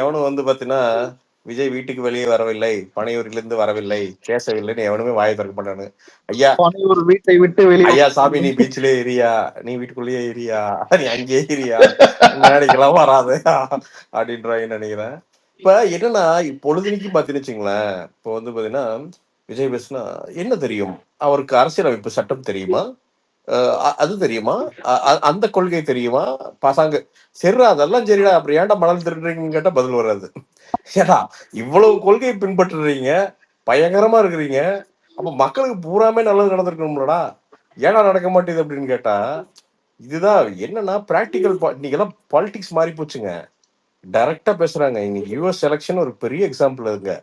எவனும் வந்து பாத்தீங்கன்னா விஜய் வீட்டுக்கு வெளியே வரவில்லை, பனையூரிலிருந்து வரவில்லை, பேசவில்லைன்னு எவனுமே வாயை திறக்க மாட்டானு. ஐயா பனையூர் வீட்டை விட்டு வெளியே ஐயா சாமி நீ பீச்சிலே ஏரியா, நீ வீட்டுக்குள்ளேயே ஏரியா, நீ அங்கேயே ஏரியா, மேடைக்கெல்லாம் வராது அப்படின்றாங்கன்னு நினைக்கிறேன். இப்ப என்னன்னா பொழுதுனிக்கு பாத்தீங்கன்னு வச்சுங்களேன், இப்போ வந்து பாத்தீங்கன்னா விஜய் பேசுனா என்ன தெரியும், அவருக்கு அரசியலமைப்பு சட்டம் தெரியுமா, அது தெரியுமா, அந்த கொள்கை தெரியுமா, பசங்க சரிடா அதெல்லாம் சரிடா அப்புறம் ஏன்டா மணல் திருடுறீங்கன்னு கேட்டா பதில் வராது. ஏடா இவ்வளவு கொள்கையை பின்பற்றுறீங்க, பயங்கரமா இருக்கிறீங்க, அப்ப மக்களுக்கு பூராமே நல்லது நடந்திருக்கணும்லடா, ஏன்னா நடக்க மாட்டேது அப்படின்னு கேட்டா, இதுதான் என்னன்னா பிராக்டிக்கல். இன்னைக்கு எல்லாம் பாலிடிக்ஸ் மாறி போச்சுங்க, டைரக்டா பேசுறாங்க. இன்னைக்கு யூஎஸ் எலெக்ஷன் ஒரு பெரிய எக்ஸாம்பிள் இருக்குங்க.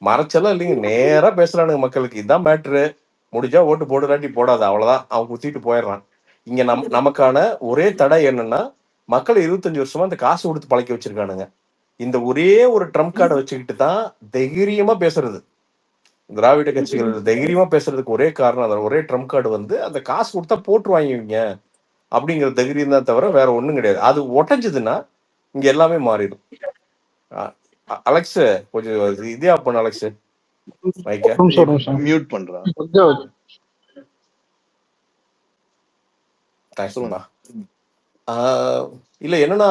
மறைச்செல்லாம் இல்லைங்க, நேரா பேசுறானுங்க மக்களுக்கு. இதுதான் மேட்ரு, முடிஞ்சா ஓட்டு போடுறாட்டி போடாது, அவ்வளவுதான், அவன் குத்திட்டு போயிடுறான். இங்க நமக்கான ஒரே தடை என்னன்னா, மக்கள் 25 வருஷமா இந்த காசு கொடுத்து பழக்கி வச்சிருக்கானுங்க. இந்த ஒரே ஒரு ட்ரம்ப் கார்டை வச்சுக்கிட்டு தான் தைரியமா பேசுறது. திராவிட கட்சிகள் தைரியமா பேசுறதுக்கு ஒரே காரணம், அந்த ஒரே ட்ரம்ப் கார்டு வந்து அந்த காசு கொடுத்தா போட்டு வாங்கிவிங்க அப்படிங்கிற தைரியம் தான் தவிர வேற ஒண்ணும் கிடையாது. அது ஒட்டஞ்சதுன்னா இங்க எல்லாமே மாறிடும். அலெக்ஸ் கொஞ்சம் இதே ஆப் பண்ணு அலெக்ஸ், மைக்க மியூட் பண்றான். இல்ல என்னன்னா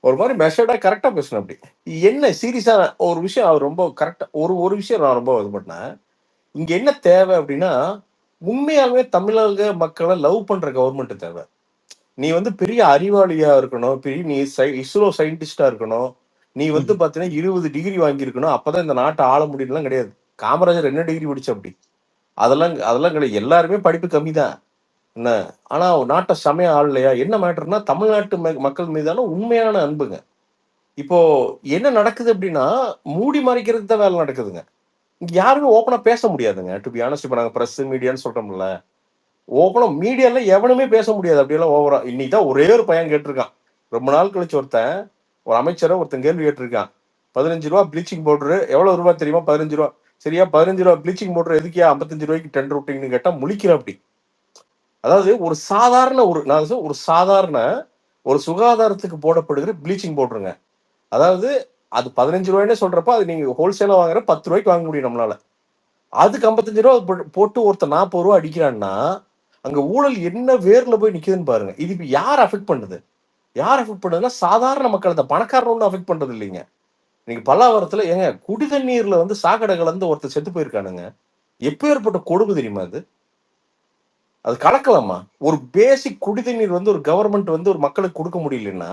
ஒரு மாதிரி மெஷர்டா கரெக்டா பேசணும். அப்படி என்ன சீரியஸா ஒரு விஷயம் அவர் ரொம்ப கரெக்டா ஒரு விஷயம் நான் ரொம்ப இது பண்ணேன். இங்க என்ன தேவை அப்படின்னா, உண்மையாலுமே தமிழக மக்களை லவ் பண்ற கவர்மெண்ட் தேவை. நீ வந்து பெரிய அறிவாளியா இருக்கணும், பெரிய நீ இஸ்ரோ சயின்டிஸ்டா இருக்கணும், நீ வந்து பாத்தீங்கன்னா 20 டிகிரி வாங்கியிருக்கணும், அப்பதான் இந்த நாட்டை ஆள முடியும்லாம் கிடையாது. காமராஜர் என்ன டிகிரி படிச்ச அப்படி? அதெல்லாம் கிடையாது. எல்லாருமே படிப்பு கம்மி தான் என்ன, ஆனா நாட்டை சமய ஆளலையா? என்ன மேட்டர்னா தமிழ்நாட்டு மக்கள் மீதான உண்மையான அன்புங்க. இப்போ என்ன நடக்குது அப்படின்னா, மூடி மறைக்கிறதுக்கு தான் வேலை நடக்குதுங்க. இங்க யாருமே ஓப்பனா பேச முடியாதுங்க. டு பி ஆனஸ்ட், இப்ப நாங்க பிரஸ் மீடியான்னு சொல்றோம்ல, ஓப்பனா மீடியால எவனுமே பேச முடியாது. அப்படியெல்லாம் ஓவரா இன்னைக்கு தான் ஒரே ஒரு பையன் கேட்டிருக்கான். ரொம்ப நாள் கழிச்சு ஒரு அமைச்சரை கேள்வி கேட்டிருக்கான். 15 ரூபா ப்ளீச்சிங் பவுடர் எவ்வளவு ரூபாய் தெரியுமா? 15 ரூபா. சரியா, 15 ரூபா ப்ளீச்சிங் பவுடர் எதுக்கியா 55 ரூபாய்க்கு டெண்டர் விட்டீங்கன்னு கேட்டா முழிக்கிற. அப்படி அதாவது ஒரு சாதாரண ஒரு சாதாரண ஒரு சுகாதாரத்துக்கு போடப்படுகிற ப்ளீச்சிங் பவுடருங்க. அதாவது அது 15 ரூபாய்னே சொல்றப்ப அது நீங்க ஹோல்சேலா வாங்குற 10 ரூபாய்க்கு வாங்க முடியும் நம்மளால. அதுக்கு 55 ரூபா போட்டு ஒருத்தர் 40 ரூபா அடிக்கிறான்னா அங்க ஊழல் என்ன வேர்ல போய் நிக்குதுன்னு பாருங்க. இது இப்ப யார் அஃபெக்ட் பண்ணுது? யார் அஃபெக்ட் பண்ணுதுன்னா சாதாரண மக்கள் தான். பணக்காரன் ஒன்றும் அஃபெக்ட் பண்றது இல்லைங்க. இன்னைக்கு பல்லாவரத்துல ஏங்க குடி தண்ணீர்ல சாக்கடை கலந்து ஒருத்தர் செத்து போயிருக்கானுங்க. எப்பேற்பட்ட கொடுமை தெரியுமா அது? அது கலக்கலாமா? ஒரு பேசிக் குடி தண்ணீர் ஒரு கவர்மெண்ட் ஒரு மக்களுக்கு கொடுக்க முடியலன்னா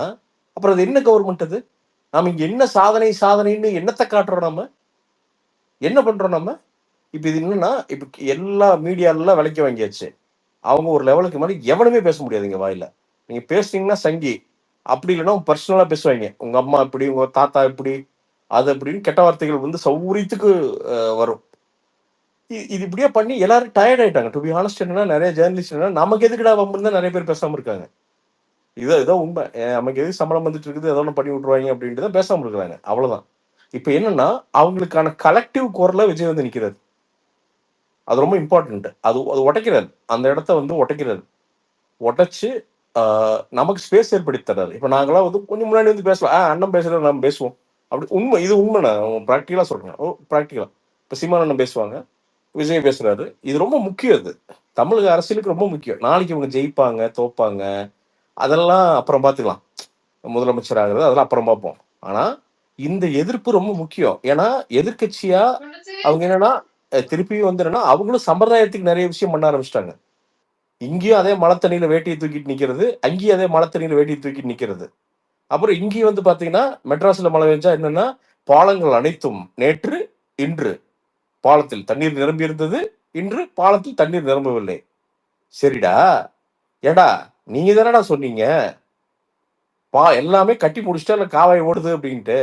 அப்புறம் அது என்ன கவர்மெண்ட்? அது நாம இங்க என்ன சாதனைன்னு என்னத்தை காட்டுறோம்? நம்ம என்ன பண்றோம்? நம்ம இப்ப இது என்னன்னா, இப்ப எல்லா மீடியாலாம் விலைக்கு வாங்கியாச்சு. அவங்க ஒரு லெவலுக்கு மேல எவனுமே பேச முடியாதுங்க வாயில. நீங்க பேசுனீங்கன்னா சங்கி, அப்படி இல்லைன்னா பர்சனலா பேசுவாங்க. உங்க அம்மா இப்படி, உங்க தாத்தா இப்படி, அது அப்படின்னு கெட்ட வார்த்தைகள் சௌரியத்துக்கு வரும். இது இப்படியே பண்ணி எல்லாரும் டயர்ட் ஆயிட்டாங்க. டு பி ஹானஸ்ட் என்னன்னா, நிறைய ஜேர்னலிஸ்ட் என்ன நமக்கு எதுக்குடா வம்புன்னு தான் நிறைய பேர் பேசாம இருக்காங்க. இதான் உண்மை. நமக்கு எதுக்கு சம்பளம் வந்துட்டு இருக்குது, ஏதோ ஒன்று பண்ணி விட்டுருவாங்க அப்படின்ட்டு தான் பேசாம இருக்கிறாங்க. அவ்வளவுதான். இப்ப என்னன்னா அவங்களுக்கான கலெக்டிவ் குரல்ல விஜய் நிக்கிறாரு. அது ரொம்ப இம்பார்ட்டன்ட். அது உடைக்கிறாரு, அந்த இடத்த உடைக்கிறாரு. உடைச்சு நமக்கு ஸ்பேஸ் ஏற்படுத்தி தர்றாரு. இப்ப நாங்களாம் கொஞ்சம் முன்னாடி பேசலாம், அண்ணன் பேசுறது நம்ம பேசுவோம். அப்படி உண்மை, இது உண்மை. நான் ப்ராக்டிக்கலா சொல்றேன். ப்ராக்டிக்கலா இப்ப சீமான் அண்ணன் பேசுவாங்க, விஜய் பேசுறாரு. இது ரொம்ப முக்கியம். அது தமிழக அரசியலுக்கு ரொம்ப முக்கியம். நாளைக்கு இவங்க ஜெயிப்பாங்க தோப்பாங்க அதெல்லாம் அப்புறம் பார்த்துக்கலாம். முதலமைச்சர் ஆகுறது அதெல்லாம் அப்புறம் பார்ப்போம். ஆனா இந்த எதிர்ப்பு ரொம்ப முக்கியம். ஏன்னா எதிர்கட்சியா அவங்க என்னன்னா திருப்பியும் என்னன்னா அவங்களும் சம்பிரதாயத்துக்கு நிறைய விஷயம் பண்ண ஆரம்பிச்சிட்டாங்க. இங்கேயும் அதே மழை தண்ணியில வேட்டியை தூக்கிட்டு நிக்கிறது, அங்கேயும் அதே மழை தண்ணியில வேட்டியை தூக்கிட்டு நிக்கிறது. அப்புறம் இங்கேயும் பாத்தீங்கன்னா மெட்ராஸ்ல மழை பெஞ்சா என்னன்னா, பாலங்கள் அனைத்தும் நேற்று இன்று பாலத்தில் தண்ணீர் நிரம்பி இருந்தது, இன்று பாலத்தில் தண்ணீர் நிரம்பவில்லை. சரிடா, ஏடா நீங்க தானடா சொன்னீங்க எல்லாமே கட்டி முடிச்சுட்டா இல்ல காவாய் ஓடுது அப்படின்ட்டு.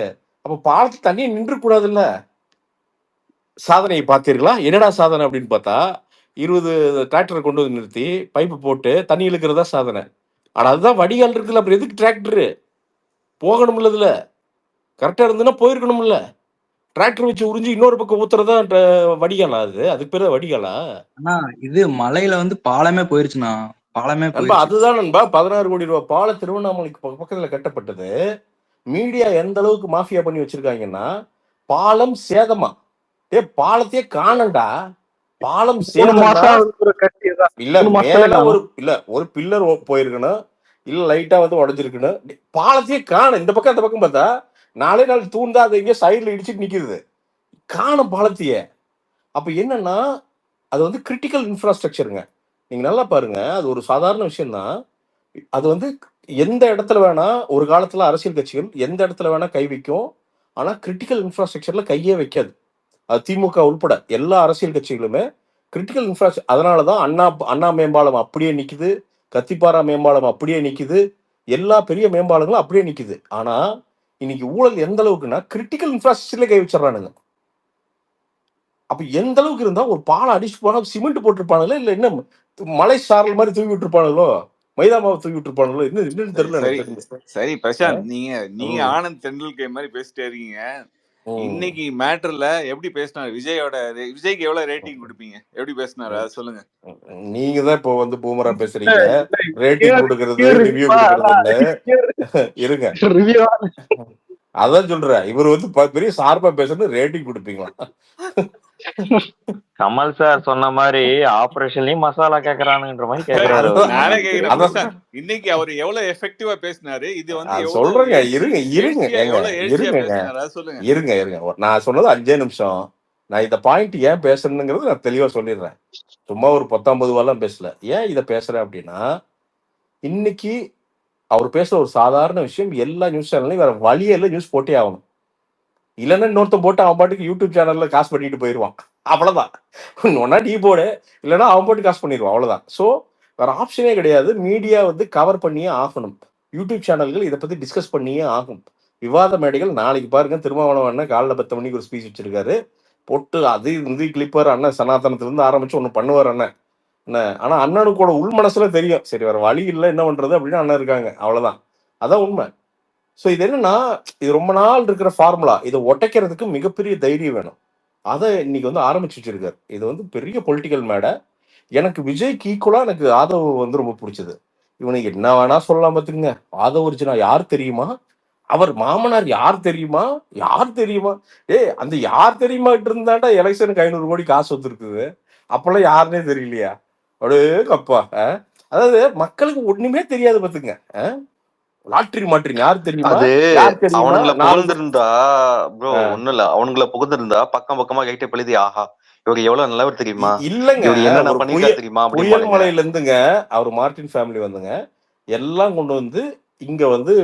அப்ப பாலத்தில் தண்ணி நின்று கூடாதுல்ல. சாதனையை பார்த்தீர்களா? என்னடா சாதனை அப்படின்னு பார்த்தா 20 டிராக்டரை கொண்டு வந்து நிறுத்தி பைப்பு போட்டு தண்ணி இழுக்கிறதா சாதனை. ஆனா அதுதான் வடிகால் இருக்குல்ல, அப்புறம் எதுக்கு டிராக்டரு போகணும்ல? இதுல கரெக்டா இருந்ததுன்னா போயிருக்கணும்ல. டிராக்டர் வச்சு உறிஞ்சி இன்னொரு பக்கம் ஊத்துறதா வடிகாலா? அதுக்கு பேரு வடிகாலா? இது மலையில பாலமே போயிருச்சுண்ணா. பாலமே நண்பா அதுதான் நண்பா 16 கோடி ரூபாய் பாலம் திருவண்ணாமலைக்கு பக்கத்துல கட்டப்பட்டது. மீடியா எந்த அளவுக்கு மாஃபியா பண்ணி வச்சிருக்காங்கன்னா, பாலம் சேதமா, பாலத்தையே காணோம்டா, பாலம் 3 சேதம்டா. மாசம் இருக்கிற கட்சி தான் இல்ல 3 மாசத்துல மேல காணும். ஒரு பில்லர் போயிருக்கணும், இல்ல லைட்டா வந்து உடைஞ்சிருக்கணும். பாலத்தையே காணும். இந்த பக்கம் அந்த பக்கம் பார்த்தா 4 நாள் தூண் தான், அது எங்கேயோ சைடுல இடிச்சிட்டு நிக்குது, காணும் பாலத்தையே. அப்ப என்னன்னா, அது வந்து கிரிட்டிக்கல் இன்ஃப்ராஸ்ட்ரக்சருங்க. நீங்க நல்லா பாருங்க, அது ஒரு சாதாரண விஷயம் தான். அது வந்து எந்த இடத்துல வேணா, ஒரு காலத்துல அரசியல் கட்சிகள் எந்த இடத்துல வேணா கை வைக்கும். ஆனா கிரிட்டிக்கல் இன்ஃப்ராஸ்ட்ரக்சர்ல கையே வைக்காது. அது திமுக உள்பட எல்லா அரசியல் கட்சிகளுமே கிரிட்டிக்கல் இன்ஃப்ராஸ்ட்ரக்சர். அதனால தான் அண்ணா மேம்பாலம் அப்படியே நிக்குது, கத்திப்பாரா மேம்பாலம் அப்படியே நிக்குது, எல்லா பெரிய மேம்பாலங்களும் அப்படியே நிக்குது. ஆனா இன்னைக்கு ஊழல் எந்த அளவுக்குன்னா, கிரிட்டிக்கல் இன்ஃப்ராஸ்ட்ரக்சர்ல கை வச்சிடறானுங்க. அப்ப எந்த அளவுக்கு இருந்தா ஒரு பாலம் அடிச்சு போனா சிமெண்ட் போட்டிருப்பானுங்களோ, இல்ல என்ன மலை சாரல் மாதிரி தூவி விட்டுருப்பானுங்களோ, மைதா மாவு தூவி விட்டுருப்பானுங்களோ, என்னன்னு தெரியல சரி எனக்கு தெரியல. சரி பிரசாந்த், நீங்க ம். ஆனந்த் தெண்டுல்கர் மாதிரி பேசிட்டே இருக்கீங்க. ம். இன்னைக்கு மேட்டர்ல எப்படி பேசினாரு விஜய்க்கு எவ்வளவு ரேட்டிங் கொடுப்பீங்க? எப்படி பேசினாரு அதை சொல்லுங்க. நீங்க தான் இப்போ வந்து பூமரா பேசுறீங்க. இல்ல, ரேட்டிங் peer- கொடுக்கறது, peer ரிவ்யூ review ஆ, கொடுக்கறது அதான் இல்ல. peer இருங்க, review ஆ. அதான் சொல்றேன். இவர் வந்து பெரிய சார்பா பேசுறது, ரேட்டிங் கொடுப்பீங்களா? கமல் சார் சொன்ன மாதிரி ஆபரேஷன்லயும் மசாலா கேக்குறானுன்ற மாதிரி கேக்குறாரு அவரு. அதுதான் நானே கேக்குறேன் அதான் பிரசாந்த், இன்னைக்கு அவர் எவ்வளவு எஃபெக்டிவா பேசினாரு, இது வந்து அது எவ்வளவு சொல்றேங்க. இருங்க எழுச்சியா ஏங்க, எவ்வளவு எழுச்சியா இருங்க பேசினாரு அதை சொல்லுங்க. இருங்க. நான் சொன்னது 5 நிமிஷம். நான் இந்த பாயிண்ட் ஏன் பேசணுங்கிறது நான் தெளிவா சொல்லிடுறேன். சும்மா ஒரு 19 வாரம் பேசல. ஏன் இதை பேசுறேன் அப்படின்னா, இன்னைக்கு அவர் பேசுற ஒரு சாதாரண விஷயம் எல்லா நியூஸ் சேனல்லையும் வேற வழியில நியூஸ் போட்டே ஆகணும். இல்லைன்னா இன்னொருத்தன் போட்டு அவன் பாட்டுக்கு யூடியூப் சேனல்ல காசு பண்ணிட்டு போயிடுவான். அவ்வளவுதான். ஒன்னா நீ போடு, இல்லைன்னா அவன் போட்டு காசு பண்ணிடுவான். அவ்வளவுதான். ஸோ வேற ஆப்ஷனே கிடையாது. மீடியா வந்து கவர் பண்ணியே ஆகணும். யூடியூப் சேனல்கள் இதை பத்தி டிஸ்கஸ் பண்ணியே ஆகும். விவாத மேடைகள் நாளைக்கு பாருங்க, திருமாவளவன் அண்ணன் காலைல 10 மணிக்கு ஒரு ஸ்பீச் வச்சிருக்காரு. போட்டு அது வந்து கிளிப்பர் அண்ணன் சனாதனத்துல இருந்து ஆரம்பிச்சு ஒண்ணு பண்ணுவார் அண்ணன். என்ன ஆனா அண்ணனுக்கு கூட உள் மனசுல தெரியும், சரி வேற வழி இல்லை, என்ன பண்றது அப்படின்னு அண்ணன் இருக்காங்க. அவ்வளவுதான். அதான் உண்மை. ஸோ இது என்னன்னா, இது ரொம்ப நாள் இருக்கிற ஃபார்முலா. இதை ஒட்டைக்கிறதுக்கு மிகப்பெரிய தைரியம் வேணும். அதை இன்னைக்கு வந்து ஆரம்பிச்சு வச்சிருக்காரு. இது வந்து பெரிய பொலிட்டிக்கல் மேடை. எனக்கு விஜய்க்கு ஈக்குவலா எனக்கு ஆதவ் வந்து ரொம்ப பிடிச்சது. இவனுக்கு என்ன வேணா சொல்லலாம் பார்த்துக்குங்க. ஆதவ் அர்ஜுனா யார் தெரியுமா? அவர் மாமனார் யார் தெரியுமா? யார் தெரியுமா? அந்த யார் தெரியுமா இருந்தாண்டா எலெக்ஷனுக்கு 500 கோடி காசு வந்துருக்குது. அப்பெல்லாம் யாருன்னே தெரியலையா? அப்படியே கப்பா. அதாவது மக்களுக்கு ஒண்ணுமே தெரியாது பார்த்துங்க. லாட்ரி மாட்றீங்க யார் தெரியுமா? அது யார் தெரியுமா? அவனுங்கள 4 புகழ்ந்திருந்தா ப்ரோ ஒண்ணும் இல்ல, அவனுங்கள புகழ்ந்திருந்தா பக்கம் பக்கமா கைட்ட பழுதி, ஆஹா இவரு எவ்வளவு நல்லவர் தெரியுமா, இல்லங்க. இவரு என்னென்ன ஒரு பண்ணிருக்காரு தெரியுமா புயல் அப்படிம்பானுங்க. மலையில இருந்துங்க அவர் மார்டின் ஃபேமிலி வந்துங்க எல்லாம் கொண்டு வந்து இங்க வந்து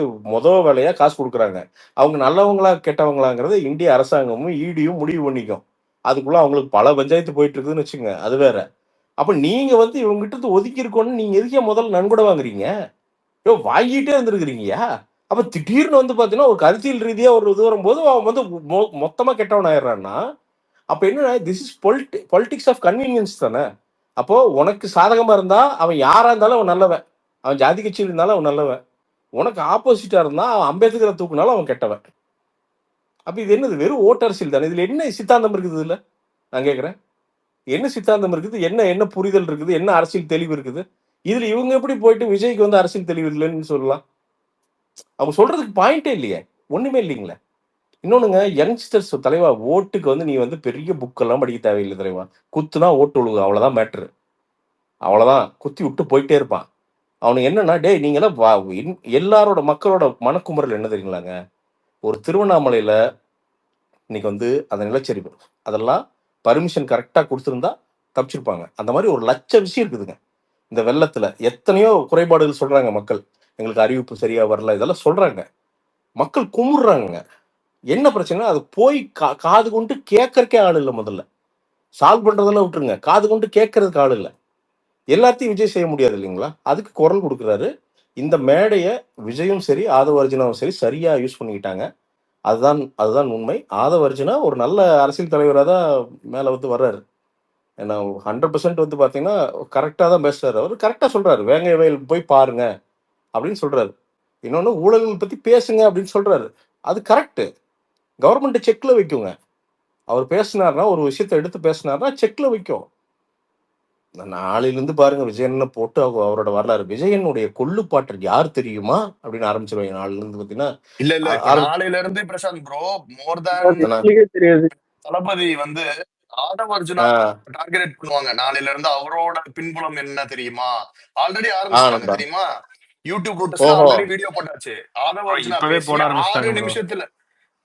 வேலையா காசு கொடுக்குறாங்க. அவங்க நல்லவங்களா கெட்டவங்களாங்கிறத இந்திய அரசாங்கமும் ஈடியும் முடிவு பண்ணிக்கும். அதுக்குள்ள அவங்களுக்கு பல பஞ்சாயத்து போயிட்டு இருக்குதுன்னு வச்சுங்க, அது வேற. அப்ப நீங்க வந்து இவங்ககிட்ட இருந்து ஒதுக்கி இருக்கோன்னு நீங்க எதுக்கே முதல்ல நன்கொடை வாங்குறீங்க? வாங்கிட்டே இருந்திருக்கிறீங்கயா. அப்ப திடீர்னு வந்து பாத்தீங்கன்னா ஒரு கருத்தியல் ரீதியா ஒரு இது வரும்போது அவன் வந்து மொத்தமா கெட்டவன் ஆயிடுறான்னா, அப்ப என்ன, this is politics of convenience தானே. அப்போ உனக்கு சாதகமா இருந்தா அவன் யாரா இருந்தாலும் அவன் நல்லவன், அவன் ஜாதி கட்சியில் இருந்தாலும் அவன் நல்லவன். உனக்கு ஆப்போசிட்டா இருந்தா அவன் அம்பேத்கரை தூக்குனாலும் அவன் கெட்டவன். அப்ப இது என்னது, வெறும் ஓட்டு அரசியல் தானே. இதுல என்ன சித்தாந்தம் இருக்குது? இதுல நான் கேட்கிறேன், என்ன சித்தாந்தம் இருக்குது? என்ன புரிதல் இருக்குது? என்ன அரசியல் தெளிவு இருக்குது? இதுல இவங்க எப்படி போயிட்டு விஜய்க்கு வந்து அரசியல் தெளிவு இல்லைன்னு சொல்லலாம்? அவங்க சொல்றதுக்கு பாயிண்டே இல்லையே, ஒண்ணுமே இல்லைங்களே. இன்னொன்னுங்க, யங்ஸ்டர்ஸ் தலைவா, ஓட்டுக்கு வந்து நீ வந்து பெரிய புக் எல்லாம் படிக்க தேவையில்லை தலைவா. குத்துனா ஓட்டு ஒழுகு, அவ்வளவுதான் மேட்ரு. அவ்வளவுதான், குத்தி விட்டு போயிட்டே இருப்பான். அவனுக்கு என்னன்னா, டேய் நீங்க எல்லாம் எல்லாரோட மக்களோட மனக்குமுறல் என்ன தெரியுங்களாங்க? ஒரு திருவண்ணாமலையில இன்னைக்கு வந்து அந்த நிலச்சரிவு அதெல்லாம் பர்மிஷன் கரெக்டா கொடுத்திருந்தா தப்பிச்சிருப்பாங்க. அந்த மாதிரி ஒரு லட்ச விஷயம் இருக்குதுங்க. இந்த வெள்ளத்துல எத்தனையோ குறைபாடுகள் சொல்றாங்க மக்கள். எங்களுக்கு அறிவிப்பு சரியா வரல, இதெல்லாம் சொல்றாங்க. மக்கள் குமுறுறாங்க. என்ன பிரச்சனை, அது போய் காது கொண்டு கேட்கறக்கே ஆள் இல்லை. முதல்ல சால்வ் பண்றதெல்லாம் விட்டுருங்க, காது கொண்டு கேட்கறதுக்கு ஆள் இல்லை. எல்லாத்தையும் விஜய் செய்ய முடியாது இல்லைங்களா? அதுக்கு குரல் கொடுக்குறாரு. இந்த மேடையை விஜயும் சரி ஆதவ அர்ஜுனாவும் சரி சரியா யூஸ் பண்ணிக்கிட்டாங்க. அதுதான் உண்மை. ஆதவ அர்ஜுனா ஒரு நல்ல அரசியல் தலைவராக தான் மேல வந்து வர்றாரு. ஏன்னா 100% வந்து பாத்தீங்கன்னா கரெக்டா தான் பேசுறாரு. அவர் கரெக்டா சொல்றாரு, வேங்கை வயல் போய் பாருங்க அப்படின்னு சொல்றாரு. இன்னொன்னு, ஊழல்கள் பத்தி பேசுங்க அப்படின்னு சொல்றாரு. அது கரெக்ட். கவர்மெண்ட் செக்ல வைக்குங்க. அவர் பேசினார்னா, ஒரு விஷயத்தை எடுத்து பேசினார்னா செக்ல வைக்கும். நாளையிலிருந்து பாருங்க விஜயன் போட்டு அவரோட வரலாறு. விஜயனுடைய கொள்ளுப்பாட்டர் யார் தெரியுமா அப்படின்னு ஆரம்பிச்சிருவாங்க. நாளைல இருந்து பாத்தீங்கன்னா இல்ல இப்ப ஆரம்- நாளையில இருந்து பிரசாந்த் ப்ரோ மோர் தேன் என்ன? எனக்கே தெரியாது. தளபதி வந்து ஆதவ அர்ஜுனா ஆஹ் டார்கெட் பண்ணுவாங்க. நாளையில இருந்து அவரோட பின்புலம் என்ன தெரியுமா? ஆல்ரெடி ஆரம்பிச்சிட்டாங்க நண்பா. தெரியுமா? யூடியூப் ரூட்டஸ்ல ஓஹோ ஆல்ரெடி வீடியோ போட்டாச்சு. ஆதவ Bro, அர்ஜுனா இப்பவே பேசி போட 6 ஆரம்பிச்சிட்டாங்க ப்ரோ. நிமிஷத்துல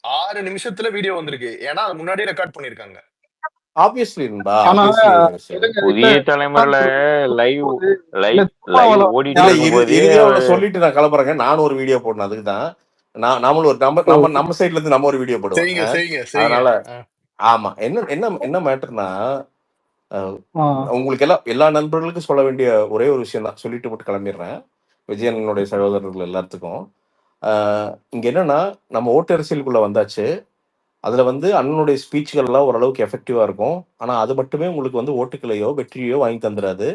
6 நிமிஷத்துல வீடியோ வந்திருக்கு. ஏன்னா அது முன்னாடியே ரெக்கார்ட் பண்ணிருக்காங்க. ஆப்வியஸ்லி நண்பா, ஆனா ஆப்வியஸ்லி. இல்ல புதிய தலைமுறையில லைவ் இல்ல லைவ் திருமாவளவன் ஓடிட்டு இல்ல இருக்கும்போதே இறுதியா ஒண்ணு சொல்லிட்டு நான் கிளம்புறேங்க. நானும் ஒரு வீடியோ போடணும். அதுக்கு தான் நாமளும் ஒரு நம்ம நம்ம நம்ம சைட்ல இருந்து நம்ம ஒரு வீடியோ போடுவாங்க. செய்யுங்க செய்யுங்க அதனால செய்யுங்க. ஆமா, என்ன என்ன என்ன மேட்டர்னா, ஆ. உங்களுக்கு எல்லா நண்பர்களுக்கும் சொல்ல வேண்டிய ஒரே ஒரு விஷயம் தான் சொல்லிட்டு மட்டும் கிளம்பிடுறேன். விஜயனுடைய சகோதரர்கள் எல்லாத்துக்கும் இங்க என்னன்னா, நம்ம ஓட்டு அரசியலுக்குள்ள வந்தாச்சு. அதுல வந்து அண்ணனுடைய ஸ்பீச்கள்லாம் ஓரளவுக்கு எஃபெக்டிவா இருக்கும். ஆனா அது மட்டுமே உங்களுக்கு வந்து ஓட்டுகளையோ வெற்றியோ வாங்கி தந்துடாது.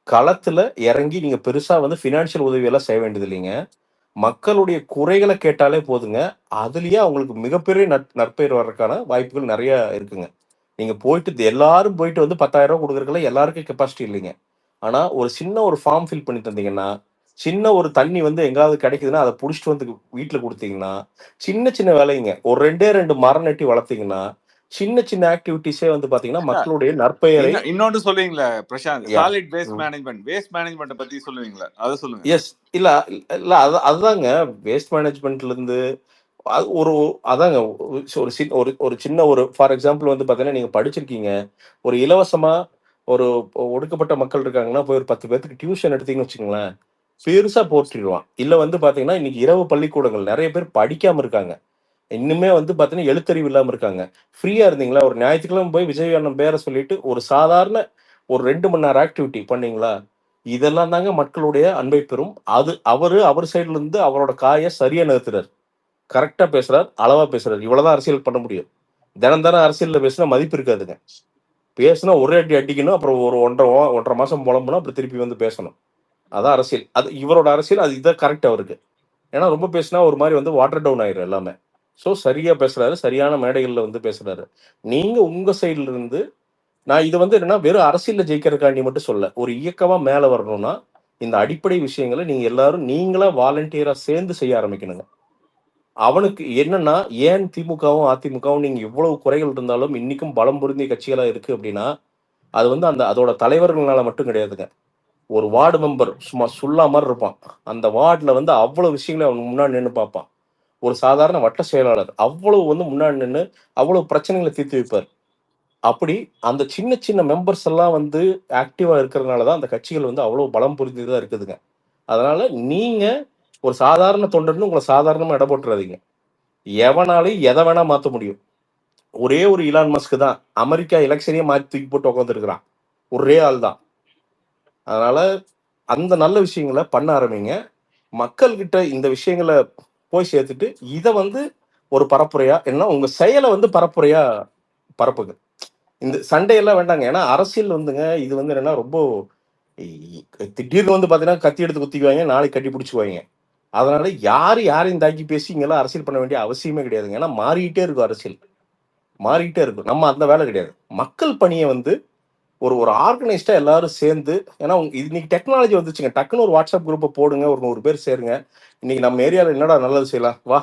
களத்துல இறங்கி நீங்க பெருசா வந்து பினான்சியல் உதவியெல்லாம் செய்ய வேண்டியது இல்லைங்க. மக்களுடைய குறைகளை கேட்டாலே போதுங்க. அதுலயே அவங்களுக்கு மிகப்பெரிய நற்பெயர் வர்றதுக்கான வாய்ப்புகள் நிறைய இருக்குங்க. நீங்க போயிட்டு எல்லாரும் போயிட்டு வந்து 10,000 ரூபாய் கொடுக்கறதுல எல்லாருக்கும் கெப்பாசிட்டி இல்லைங்க. ஆனா ஒரு சின்ன ஒரு ஃபார்ம் ஃபில் பண்ணி தந்தீங்கன்னா, சின்ன ஒரு தண்ணி வந்து எங்காவது கிடைக்குதுன்னா அதை புடிச்சிட்டு வந்து வீட்டுல கொடுத்தீங்கன்னா, சின்ன சின்ன வேலைங்க ஒரு 2 மரம் நட்டி வளர்த்தீங்கன்னா, சின்ன சின்ன ஆக்டிவிட்டிஸே வந்து பாத்தீங்கன்னா மக்களுடைய நற்பெயரை இன்னொன்று சொல்லுவீங்களா பிரசாந்த்? யா சாலிட் வேஸ்ட் மேனேஜ்மெண்ட் பத்தி சொல்லுவீங்களா? அதை சொல்லுங்க. எஸ். இல்ல இல்ல அதுதாங்க வேஸ்ட் மேனேஜ்மெண்ட்ல இருந்து அது ஒரு அதாங்க ஒரு சின்ன ஒரு ஃபார் எக்ஸாம்பிள் வந்து பாத்தீங்கன்னா நீங்க படிச்சிருக்கீங்க. ஒரு இலவசமா ஒரு ஒடுக்கப்பட்ட மக்கள் இருக்காங்கன்னா போய் ஒரு 10 பேருக்கு டியூஷன் எடுத்தீங்கன்னு வச்சுக்கோங்களேன், பெருசா போற்றிடுவான். இல்ல வந்து பாத்தீங்கன்னா இன்னைக்கு இரவு பள்ளிக்கூடங்கள் நிறைய பேர் படிக்காம இருக்காங்க. இன்னுமே வந்து பாத்தீங்கன்னா எழுத்தறிவு இல்லாம இருக்காங்க. ஃப்ரீயா இருந்தீங்களா ஒரு ஞாயிற்றுக்கிழமை போய் விஜய் அண்ணன் பேரை சொல்லிட்டு ஒரு சாதாரண ஒரு 2 மணி நேரம் ஆக்டிவிட்டி பண்ணீங்களா, இதெல்லாம் தாங்க மக்களுடைய அன்பை பெறும். அவர் சைடுல இருந்து அவரோட காயை சரியா நிறுத்துறாரு. கரெக்டா பேசுறாரு, அளவா பேசுறாரு. இவ்வளவுதான் அரசியல் பண்ண முடியும். தினம் அரசியல்ல பேசினா மதிப்பு இருக்காதுங்க. பேசினா ஒரே அடி அடிக்கணும், அப்புறம் ஒரு 1.5 மாசம் புலம்பணும், அப்புறம் திருப்பி வந்து பேசணும். அதான் அரசியல். அது இவரோட அரசியல். அது இதான் கரெக்ட் அவருக்கு. ஏன்னா ரொம்ப பேசினா ஒரு மாதிரி வந்து வாட்டர் டவுன் ஆயிரும் எல்லாமே. ஸோ சரியா பேசுறாரு, சரியான மேடைகள்ல வந்து பேசுறாரு. நீங்க உங்க சைடுல இருந்து நான் இது வந்து என்னன்னா வெறும் அரசியல்ல ஜெயிக்கிறதுக்காண்டி மட்டும் சொல்ல, ஒரு இயக்கமா மேல வரணும்னா இந்த அடிப்படை விஷயங்களை நீங்க எல்லாரும் நீங்களா வாலண்டியரா சேர்ந்து செய்ய ஆரம்பிக்கணுங்க. அவனுக்கு என்னன்னா ஏன் திமுகவும் அதிமுகவும் நீங்க இவ்வளவு குறைகள் இருந்தாலும் இன்னைக்கும் பலம் பொருந்திய கட்சிகளா இருக்கு அப்படின்னா, அது வந்து அதோட தலைவர்களால மட்டும் கிடையாதுங்க. ஒரு வார்டு மெம்பர் சும்மா சுல்லா மாதிரி இருப்பான். அந்த வார்டுல வந்து அவ்வளவு விஷயங்களை அவன் முன்னாடி நின்று பார்ப்பான். ஒரு சாதாரண வட்ட செயலாளர் அவ்வளவு வந்து முன்னாடி நின்று அவ்வளவு பிரச்சனைகளை தீர்த்து வைப்பார். அப்படி அந்த சின்ன சின்ன மெம்பர்ஸ் எல்லாம் வந்து ஆக்டிவா இருக்கிறதுனாலதான் அந்த கட்சிகள் வந்து அவ்வளவு பலம் புரிந்ததா இருக்குதுங்க. அதனால நீங்க ஒரு சாதாரண தொண்டர்னு உங்களை சாதாரணமா இட போட்டுறாதீங்க. எவனாலையும் எதை வேணா மாத்த முடியும். ஒரே ஒரு இலான் மஸ்க் தான் அமெரிக்கா எலெக்ஷனையே மாற்றி தூக்கி போட்டு உட்காந்துருக்கிறான். ஒரே ஆள் தான். அதனால அந்த நல்ல விஷயங்களை பண்ண ஆரம்பிங்க. மக்கள்கிட்ட இந்த விஷயங்களை போய் சேர்த்துட்டு இதை வந்து ஒரு பரப்புரையா என்ன உங்க செயலை வந்து பரப்புரையா பரப்புங்க. இந்த சண்டையெல்லாம் வேண்டாங்க. ஏன்னா அரசியல் வந்துங்க இது வந்து என்னன்னா ரொம்ப திடீர்னு வந்து பாத்தீங்கன்னா கத்தி எடுத்து குத்திக்குவாங்க, நாளைக்கு கட்டி பிடிச்சுக்குவாங்க. அதனால யாரையும் தாக்கி பேசி இங்கெல்லாம் அரசியல் பண்ண வேண்டிய அவசியமே கிடையாதுங்க. ஏன்னா மாறிக்கிட்டே இருக்கும் அரசியல், மாறிக்கிட்டே இருக்கும். நம்ம அந்த வேலை கிடையாது. மக்கள் பணியை வந்து ஒரு ஆர்கனைஸ்டா எல்லாரும் சேர்ந்து, ஏன்னா இன்னைக்கு டெக்னாலஜி வந்துச்சுங்க. டக்குன்னு ஒரு வாட்ஸ்அப் குரூப்பை போடுங்க, ஒரு 100 பேர் சேருங்க. இன்னைக்கு நம்ம ஏரியாவில் என்னடா நல்லது செய்யலாம், வா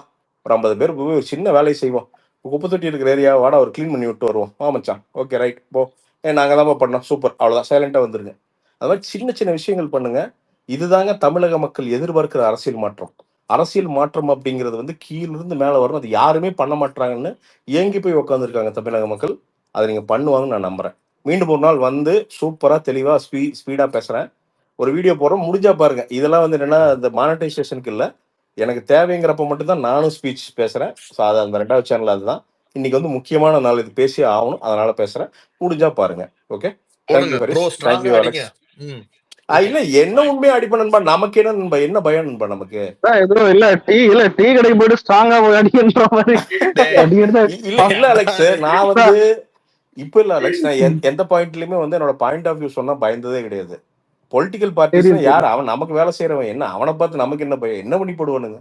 ஒரு 50 பேர் போய் ஒரு சின்ன வேலையை செய்வோம். குப்பை தொட்டி இருக்கிற ஏரியா வாடா ஒரு க்ளீன் பண்ணி விட்டு வருவோம். மச்சான் ஓகே ரைட் போ, நாங்கள் தான் பண்ணோம் சூப்பர், அவ்வளோதான், சைலண்டா வந்துருங்க. அது மாதிரி சின்ன சின்ன விஷயங்கள் பண்ணுங்க. இதுதாங்க தமிழக மக்கள் எதிர்பார்க்கிற அரசியல் மாற்றம். அரசியல் மாற்றம் அப்படிங்கிறது வந்து கீழிருந்து மேலே வரணும். அது யாருமே பண்ண மாட்டாங்கன்னு ஏங்கி போய் உட்காந்துருக்காங்க தமிழக மக்கள். அதை நீங்க பண்ணுவாங்கன்னு நான் நம்புறேன். மீண்டும் ஒரு நாள் வந்து சூப்பரா தெளிவா ஸ்பீடா பேசுறேன். ஒரு வீடியோ போடுறோம், முடிஞ்சா பாருங்க. இதெல்லாம் வந்து என்னன்னா இந்த மானிட்டைசேஷனுக்கு இல்லை, எனக்கு தேவைங்கிறப்ப மட்டும்தான் நானும் ஸ்பீச் பேசுறேன். ஸோ அது அந்த 2வது சேனல் அதுதான். இன்னைக்கு வந்து முக்கியமான நாள், இது பேசியே ஆகணும், அதனால பேசுறேன். முடிஞ்சா பாருங்க. Okay, thank you Harish, thank you Alex. இல்ல என்ன உண்மையா அடிப்ப நண்பா, நமக்கு என்ன நண்பா, என்ன பயம் நண்பா நமக்கு? எதுவும் இல்ல, டீ கடைக்கு போயிட்டு ஸ்ட்ராங்கா அடிக்கின்ற மாதிரி இல்ல அலெக்ஸ், நான் வந்து இப்ப இல்ல அலெக்ஸ், நான் எந்த பாயிண்ட்லயுமே வந்து என்னோட பாயிண்ட் ஆஃப் வியூ சொன்னா பயந்ததே கிடையாது. பொலிட்டிக்கல் பார்ட்டிஸ் யார், அவன் நமக்கு வேலை செய்யறவன், என்ன அவனை பார்த்து நமக்கு என்ன பயம், என்ன பண்ணி போடுவானுங்க?